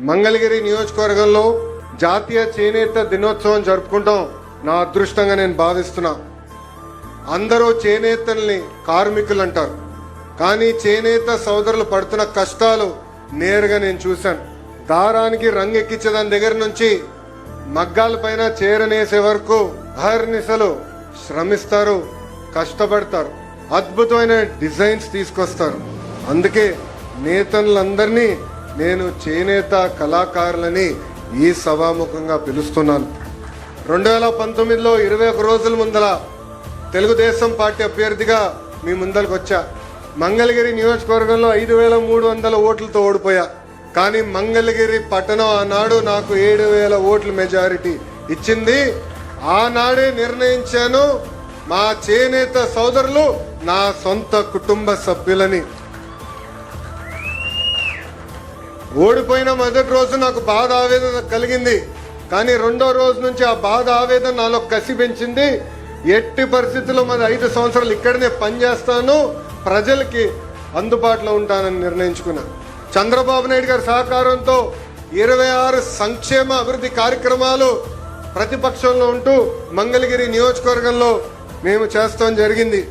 మంగళగిరి నియోజకవర్గంలో జాతీయ చేనేత దినోత్సవం జరుపుకుంటాం నా అదృష్టంగా నేను భావిస్తున్నా. అందరూ చేనేతల్ని కార్మికులు అంటారు, కానీ చేనేత సోదరులు పడుతున్న కష్టాలు నేరుగా నేను చూశాను. దారానికి రంగు ఎక్కించేదాని దగ్గర నుంచి మగ్గాల పైన చేరనేసే వరకు అహర్నిశలు శ్రమిస్తారు, కష్టపడతారు, అద్భుతమైన డిజైన్స్ తీసుకొస్తారు. అందుకే నేతలందరినీ నేను చేనేత కళాకారులని ఈ సభాముఖంగా పిలుస్తున్నాను. 2019లో 21 రోజుల ముందల తెలుగుదేశం పార్టీ అభ్యర్థిగా మీ ముందరకు వచ్చా. మంగళగిరి నియోజకవర్గంలో 5300 ఓట్లతో ఓడిపోయా. కానీ మంగళగిరి పట్టణం ఆనాడు నాకు 7000 ఓట్ల మెజారిటీ ఇచ్చింది. ఆనాడే నిర్ణయించాను, మా చేనేత సోదరులు నా సొంత కుటుంబ సభ్యులని. ఓడిపోయిన మొదటి రోజు నాకు బాధ ఆవేదన కలిగింది, కానీ రెండో రోజు నుంచి ఆ బాధ ఆవేదన నాలో కసి పెంచింది. ఎట్టి పరిస్థితుల్లో మరి 5 సంవత్సరాలు ఇక్కడనే పనిచేస్తాను, ప్రజలకి అందుబాటులో ఉంటానని నిర్ణయించుకున్నా. చంద్రబాబు నాయుడు గారి సహకారంతో 26 సంక్షేమ అభివృద్ధి కార్యక్రమాలు ప్రతిపక్షంలో ఉంటూ మంగళగిరి నియోజకవర్గంలో మేము చేస్తాం జరిగింది.